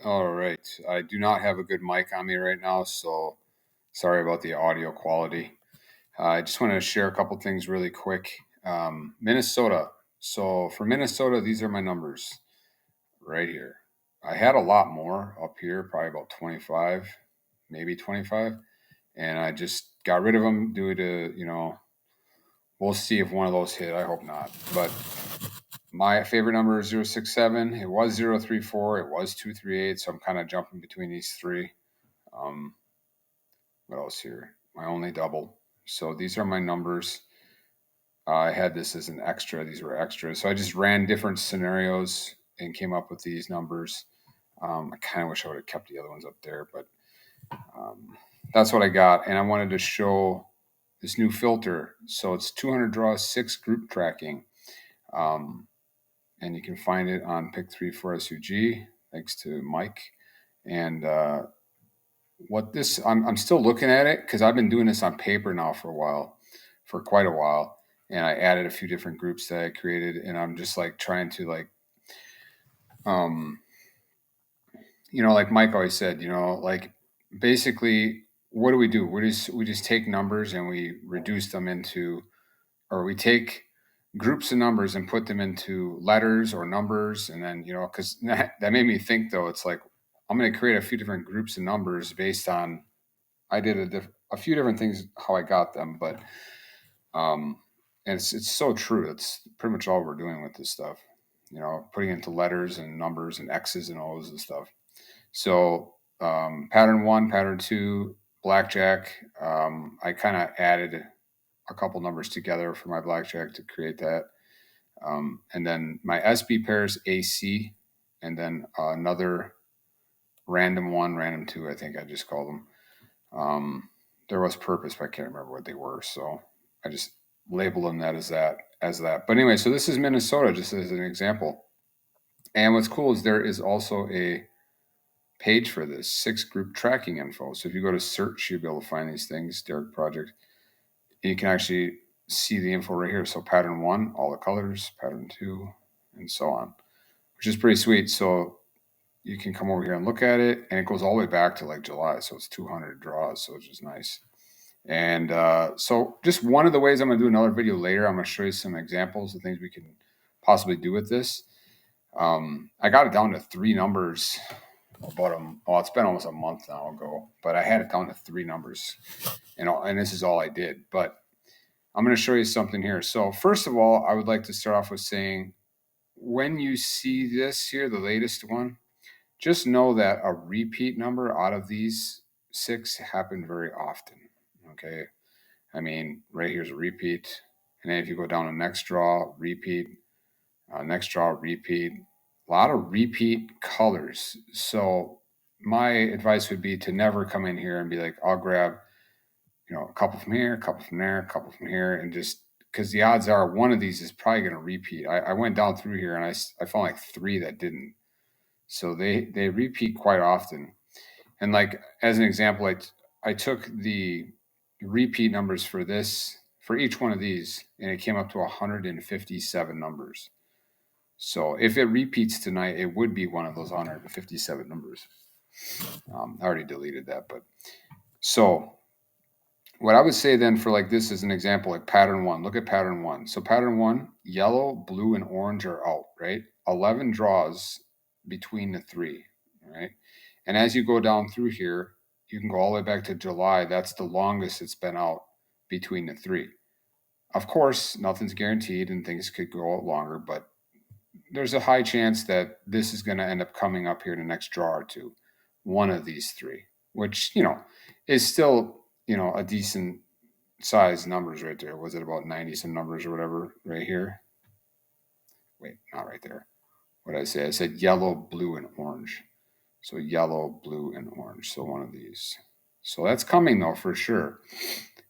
All right. I do not have a good mic on me right now, so sorry about the audio quality. I just wanted to share a couple things really quick. Minnesota. So for Minnesota, these are my numbers right here. I had a lot more up here, probably about 25, maybe 25, and I just got rid of them due to, we'll see if one of those hit. I hope not. But my favorite number is 067. It was 034. It was 238. So I'm kind of jumping between these three. Um, what else here? My only double. So these are my numbers. I had this as an extra. These were extras. So I just ran different scenarios and came up with these numbers. I kind of wish I would have kept the other ones up there, but that's what I got. And I wanted to show this new filter. So it's 200 draws, 6 group tracking. And you can find it on Pick3 4SUG, thanks to Mike. And I'm still looking at it because I've been doing this on paper now for quite a while. And I added a few different groups that I created, and I'm just like trying to like Mike always said, like basically, what do? We just take numbers and we reduce them into, or we take groups of numbers and put them into letters or numbers. And then, because that made me think though, it's like, I'm going to create a few different groups of numbers based on, I did a few different things, how I got them, but, and it's so true. It's pretty much all we're doing with this stuff, putting into letters and numbers and X's and O's and stuff. So, pattern 1, pattern 2, blackjack, I kind of added a couple numbers together for my blackjack to create that. And then my SB pairs AC, and then another random 1, random 2, I think I just called them. There was purpose, but I can't remember what they were. So I just labeled them as that. But anyway, so this is Minnesota, just as an example. And what's cool is there is also a page for this 6 group tracking info. So if you go to search, you'll be able to find these things, Derek Project. You can actually see the info right here. So pattern 1, all the colors, pattern 2, and so on, which is pretty sweet. So you can come over here and look at it, and it goes all the way back to like July. So it's 200 draws, so it's just nice. And so just one of the ways, I'm going to do another video later. I'm going to show you some examples of things we can possibly do with this. I got it down to 3 numbers it's been almost a month now ago, but I had it down to 3 numbers, and this is all I did. But I'm going to show you something here. So first of all, I would like to start off with saying, when you see this here, the latest one, just know that a repeat number out of these 6 happen very often. Okay. I mean, right here's a repeat. And then if you go down to next draw, repeat, next draw, repeat, a lot of repeat colors. So my advice would be to never come in here and be like, I'll grab, a couple from here, a couple from there, a couple from here, and just, because the odds are one of these is probably going to repeat. I went down through here and I found like 3 that didn't. So they repeat quite often. And like, as an example, I took the repeat numbers for each one of these, and it came up to 157 numbers. So if it repeats tonight, it would be one of those 157 numbers. I already deleted that, but so what I would say then for like this is an example, like pattern 1. Look at pattern 1. So pattern 1, yellow, blue, and orange are out, right? 11 draws between the 3, right? And as you go down through here, you can go all the way back to July. That's the longest it's been out between the 3. Of course, nothing's guaranteed and things could go out longer, but there's a high chance that this is going to end up coming up here in the next draw or 2, one of these 3, which, is still, a decent size numbers right there. Was it about 90 some numbers or whatever right here? Wait, not right there. What did I say? I said yellow, blue, and orange. So yellow, blue, and orange. So one of these. So that's coming though for sure.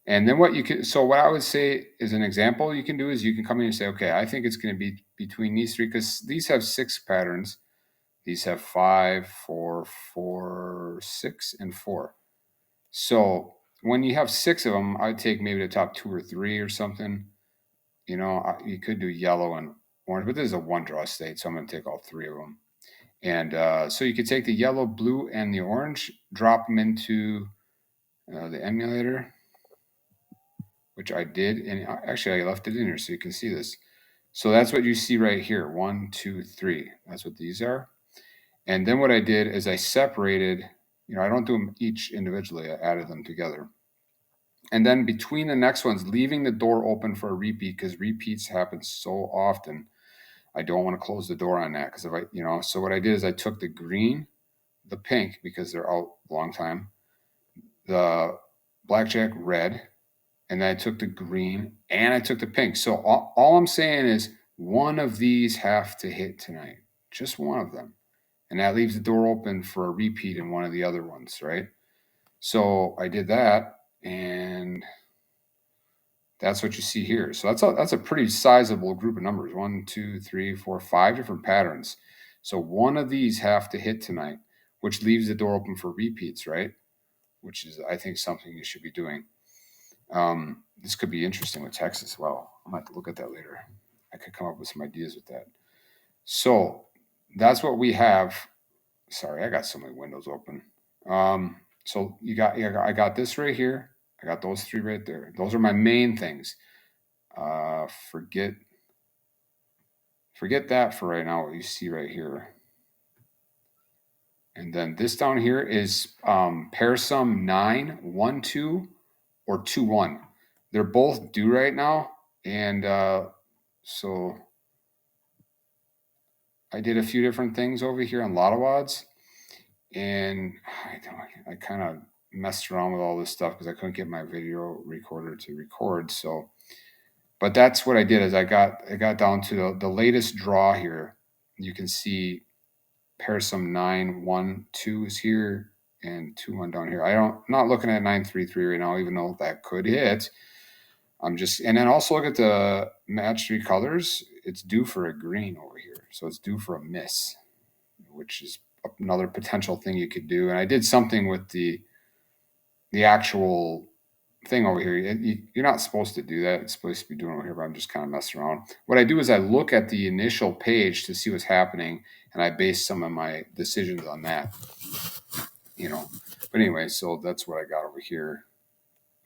And then what I would say is an example you can do is you can come in and say, okay, I think it's going to be between these 3 because these have 6 patterns. These have 5, 4, 4, 6, and 4. So when you have 6 of them, I'd take maybe the top 2 or 3 or something. You could do yellow and orange, but this is a 1 draw state, so I'm going to take all 3 of them. And so you could take the yellow, blue, and the orange, drop them into the emulator, which I did. And actually, I left it in here so you can see this. So that's what you see right here. 1, 2, 3. That's what these are. And then what I did is I separated, I don't do them each individually. I added them together. And then between the next ones, leaving the door open for a repeat, because repeats happen so often. I don't want to close the door on that because if I, so what I did is I took the green, the pink, because they're out a long time, the blackjack red, and then I took the green and I took the pink. So all I'm saying is one of these have to hit tonight, just one of them. And that leaves the door open for a repeat in one of the other ones, right? So I did that, and that's what you see here. So that's a pretty sizable group of numbers. 1, 2, 3, 4, 5 different patterns. So one of these have to hit tonight, which leaves the door open for repeats, right? Which is, I think, something you should be doing. This could be interesting with text as well. I might have to look at that later. I could come up with some ideas with that. So that's what we have. Sorry, I got so many windows open. So I got this right here. I got those 3 right there. Those are my main things. Forget that for right now, what you see right here. And then this down here is pair sum 9, 1, 2, or 2, 1. They're both due right now. And so I did a few different things over here on Lotto odds. And I kind of messed around with all this stuff because I couldn't get my video recorder to record. So, but that's what I did is I got down to the latest draw here. You can see pair sum 9, 1, 2 is here and 2, 1 down here. I'm not looking at 9, 3, 3 right now, even though that could hit. And then also look at the match 3 colors. It's due for a green over here. So it's due for a miss, which is another potential thing you could do. And I did something with the actual thing over here. You're not supposed to do that. It's supposed to be doing over here, but I'm just kind of messing around. What I do is I look at the initial page to see what's happening, and I base some of my decisions on that. But anyway, so that's what I got over here.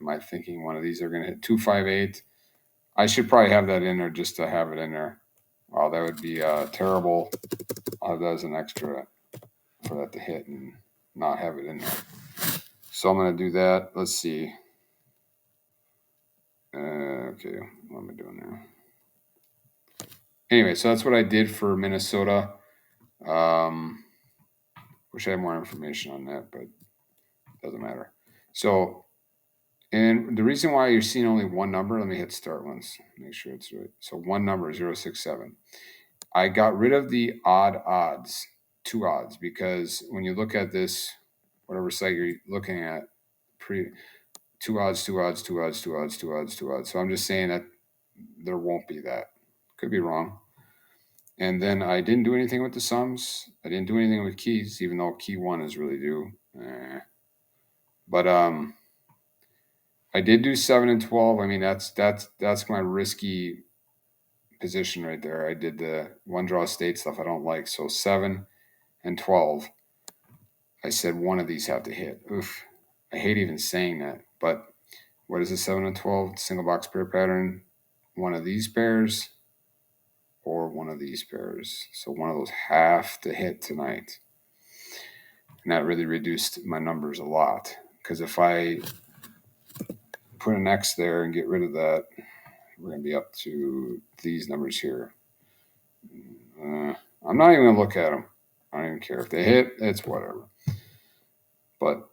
Am I thinking one of these are going to hit 258? I should probably have that in there just to have it in there. Wow, that would be terrible. I'll have that as an extra for that to hit and not have it in there. So I'm going to do that. Let's see. Okay, what am I doing there? Anyway, so that's what I did for Minnesota. Wish I had more information on that, but it doesn't matter. So, and the reason why you're seeing only one number, let me hit start once, make sure it's right. So one number, 067. I got rid of the odd odds, 2 odds, because when you look at this, whatever site you're looking at, 2 odds, 2 odds, 2 odds, 2 odds, 2 odds, 2 odds. So I'm just saying that there won't be that. Could be wrong. And then I didn't do anything with the sums. I didn't do anything with keys, even though key 1 is really due. But I did do 7 and 12. I mean, that's my risky position right there. I did the one draw state stuff I don't like. So 7 and 12. I said one of these have to hit. Oof. I hate even saying that. But what is a 7 and 12? Single box pair pattern. One of these pairs or one of these pairs. So one of those have to hit tonight. And that really reduced my numbers a lot. Because if I put an X there and get rid of that, we're going to be up to these numbers here. I'm not even going to look at them. I don't even care. If they hit, it's whatever. But,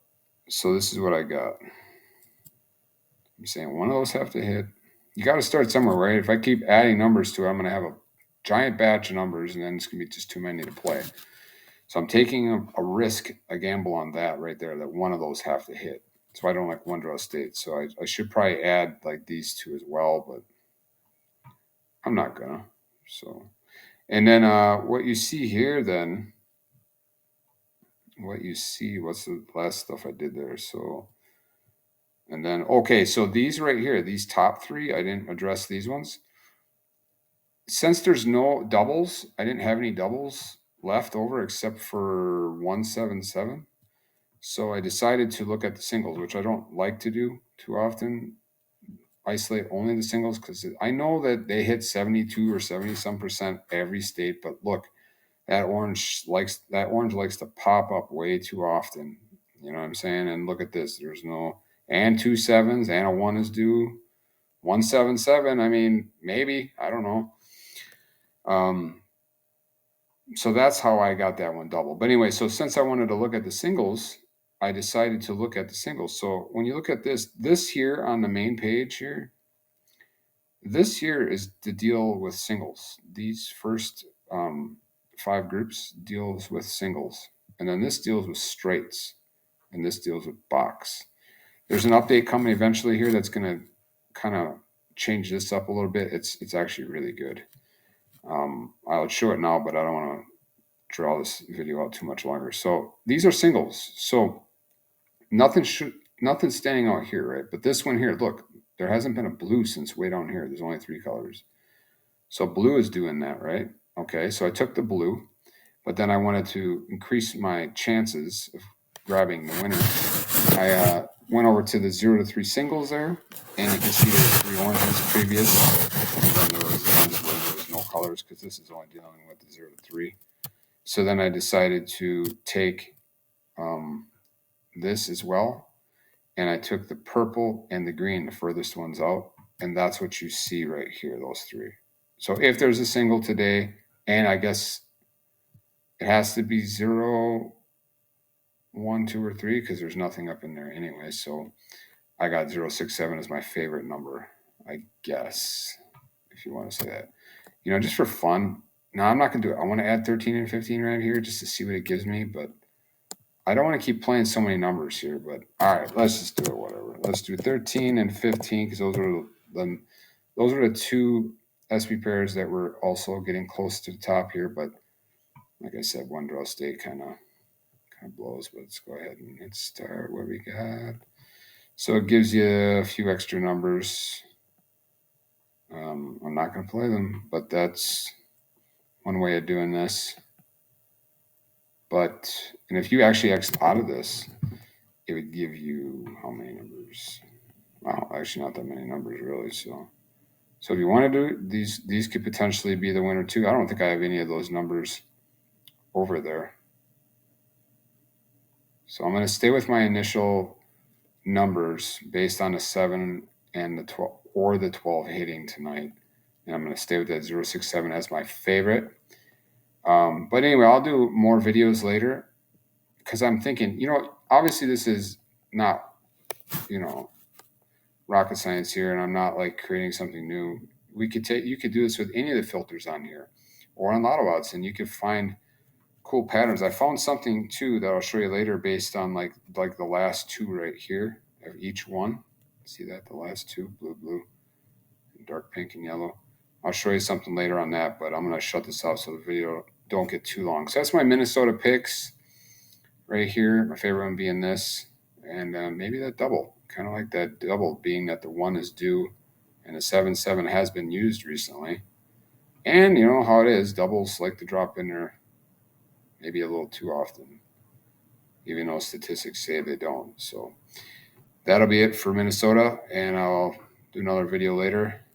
so this is what I got. I'm saying one of those have to hit. You got to start somewhere, right? If I keep adding numbers to it, I'm going to have a giant batch of numbers, and then it's going to be just too many to play. So I'm taking a risk, a gamble on that right there, that one of those have to hit. So I don't like one draw state. So I should probably add like these 2 as well, but I'm not gonna. So, and then what you see here then, what's the last stuff I did there? So, and then, okay, so these right here, these top 3, I didn't address these ones. Since there's no doubles, I didn't have any doubles. left over except for 177. So I decided to look at the singles, which I don't like to do too often. Isolate only the singles because I know that they hit 72 or 70 some percent every state. But look, that orange likes to pop up way too often. You know what I'm saying? And look at this. There's no and two sevens and a one is due. 177. I mean, maybe. I don't know. Um, so that's how I got that one double. But anyway, so since I wanted to look at the singles, I decided to look at the singles. So when you look at this here on the main page here, this here is to deal with singles. These first 5 groups deals with singles, and then this deals with straights, and this deals with box. There's an update coming eventually here that's going to kind of change this up a little bit. It's actually really good. I'll show it now, but I don't want to draw this video out too much longer. So these are singles. So nothing's standing out here, right? But this one here, look, there hasn't been a blue since way down here. There's only 3 colors. So blue is doing that, right? Okay, so I took the blue, but then I wanted to increase my chances of grabbing the winner. I went over to the 0 to 3 singles there, and you can see there's 3 oranges previous, and then there was ones where there was no colors because this is only dealing with the 0 to 3. So then I decided to take this as well, and I took the purple and the green, the furthest ones out, and that's what you see right here, those 3. So if there's a single today, and I guess it has to be 0, 1, 2, or 3 because there's nothing up in there anyway. So I got 067 as my favorite number, I guess, if you want to say that. Just for fun. No, I'm not going to do it. I want to add 13 and 15 right here just to see what it gives me, but I don't want to keep playing so many numbers here. But all right, let's just do it, whatever. Let's do 13 and 15 because those are the 2 SP pairs that were also getting close to the top here. But like I said, one draw state kind of blows. But let's go ahead and hit start. What we got? So it gives you a few extra numbers. I'm not going to play them, but that's one way of doing this. And if you actually X out of this, it would give you how many numbers? Wow, actually not that many numbers really. So if you want to do it, these could potentially be the winner too. I don't think I have any of those numbers over there. So I'm going to stay with my initial numbers based on the 7 and the 12 or the 12 hitting tonight. And I'm going to stay with that 067 as my favorite. But anyway, I'll do more videos later because I'm thinking, obviously this is not, rocket science here, and I'm not like creating something new. You could do this with any of the filters on here or on Lotto-Outs, and you could find cool patterns. I found something too that I'll show you later based on like the last 2 right here of each one. See that? The last 2, blue, dark pink and yellow. I'll show you something later on that, but I'm going to shut this off so the video don't get too long. So that's my Minnesota picks right here. My favorite one being this, and maybe that double. Kind of like that double, being that the 1 is due and the 7-7 has been used recently. And you know how it is, doubles like to drop in there maybe a little too often, even though statistics say they don't. So that'll be it for Minnesota, and I'll do another video later.